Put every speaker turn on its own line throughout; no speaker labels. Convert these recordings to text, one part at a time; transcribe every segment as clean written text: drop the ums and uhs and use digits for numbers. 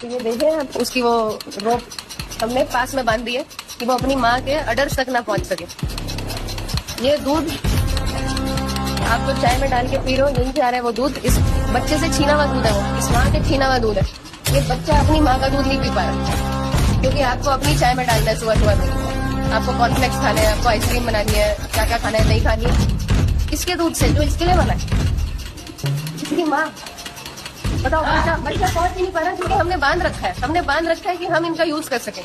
तो ये देखें आप, उसकी वो रोप हमने पास में बांध दी है कि वो अपनी माँ के अडर्स तक ना पहुंच सके। ये दूध आप तो चाय में डाल के पी रहे हो, यहीं से आ रहा है वो दूध। इस बच्चे से छीना हुआ दूध है वो, इस माँ के छीना हुआ दूध है। ये बच्चा अपनी माँ का दूध नहीं पी पा रहा क्योंकि आपको अपनी चाय में डालना है सुबह सुबह दूध। आपको कॉर्नफ्लेक्स खाने हैं, आपको आइसक्रीम बनानी है, क्या क्या खाना है नहीं खानी है, इसके दूध से जो इसके लिए बना है। इसकी माँ बताओ, बच्चा पहुंच ही नहीं पा रहा क्योंकि हमने बांध रखा है, कि हम इनका यूज कर सकें।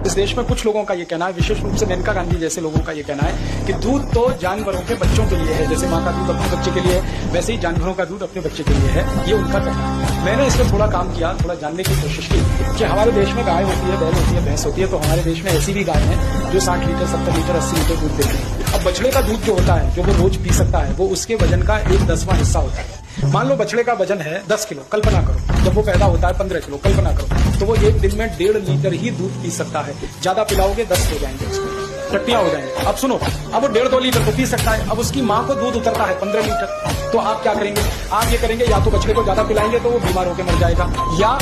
इस देश में कुछ लोगों का ये कहना है, विशेष रूप से मेनका गांधी जैसे लोगों का ये कहना है कि दूध तो जानवरों के बच्चों के लिए है, जैसे माँ का दूध अपने बच्चे के लिए है वैसे ही जानवरों का दूध अपने बच्चे के लिए है, ये उनका कहना है। मैंने इस पर थोड़ा काम किया, थोड़ा जानने की कोशिश की कि हमारे देश में गाय होती है, बैल होती है, भैंस होती है, तो हमारे देश में ऐसी भी गाय है जो 60 लीटर 70 लीटर 80 लीटर दूध देती है। अब बछड़े का दूध जो होता है, जो वो रोज पी सकता है, वो उसके वजन का 1/10वां हिस्सा होता है। मान लो बछड़े का वजन है 10 किलो, कल्पना करो जब वो पैदा होता है 15 किलो, कल्पना करो, तो वो एक दिन में 1.5 लीटर ही दूध पी सकता है। ज्यादा पिलाओगे 10 हो जाएंगे, उसमें टट्टियां हो जाएंगे। अब सुनो, अब वो 1.5-2 लीटर तो पी सकता है। अब उसकी माँ को दूध उतरता है 15 लीटर, तो आप क्या करेंगे? आप ये करेंगे, या तो बछड़े को ज्यादा पिलाएंगे तो वो बीमार होकर मर जाएगा, या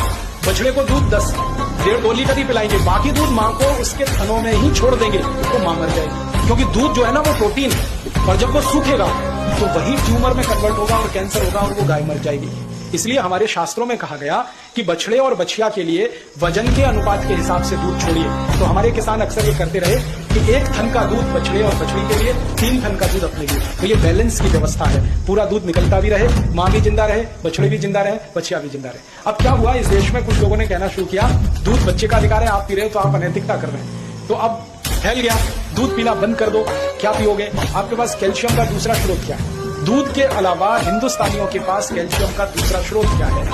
बछड़े को दूध 1.5-2 लीटर ही पिलाएंगे, बाकी दूध माँ को उसके थनों में ही छोड़ देंगे तो माँ मर जाएगी। क्योंकि दूध जो है ना वो प्रोटीन है, और जब वो सूखेगा तो वही ट्यूमर में कन्वर्ट होगा और कैंसर होगा और वो गाय मर जाएगी। इसलिए हमारे शास्त्रों में कहा गया कि बछड़े और बछिया के लिए वजन के अनुपात के हिसाब से दूध छोड़िए। तो हमारे किसान अक्सर ये करते रहे कि 1 थन का दूध बछड़े और बछड़ी के लिए, 3 थन का दूध अपने लिए। तो ये बैलेंस की व्यवस्था है, पूरा दूध निकलता भी रहे, माँ भी जिंदा रहे, बछड़े भी जिंदा रहे, बछिया भी जिंदा रहे। अब क्या हुआ, इस देश में कुछ लोगों ने कहना शुरू किया दूध बच्चे का अधिकार है, आप पी रहे हो तो आप अनैतिकता कर रहे हैं। तो अब फैल गया, दूध पीना बंद कर दो। क्या पियोगे? आपके पास कैल्शियम का दूसरा स्रोत क्या है? दूध के अलावा हिंदुस्तानियों के पास कैल्शियम का दूसरा स्रोत क्या है?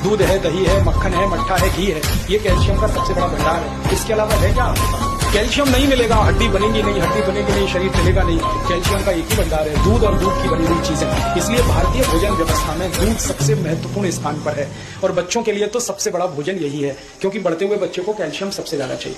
दूध है, दही है, मक्खन है, मट्ठा है, घी है, ये कैल्शियम का सबसे बड़ा भंडार है। इसके अलावा है क्या? कैल्शियम नहीं मिलेगा, हड्डी बनेगी नहीं, हड्डी बनेगी नहीं, शरीर चलेगा नहीं। कैल्शियम का एक ही भंडार है, दूध और दूध की बनी हुई चीजें। इसलिए भारतीय भोजन व्यवस्था में दूध सबसे महत्वपूर्ण स्थान पर है, और बच्चों के लिए तो सबसे बड़ा भोजन यही है, क्योंकि बढ़ते हुए बच्चे को कैल्शियम सबसे ज्यादा चाहिए।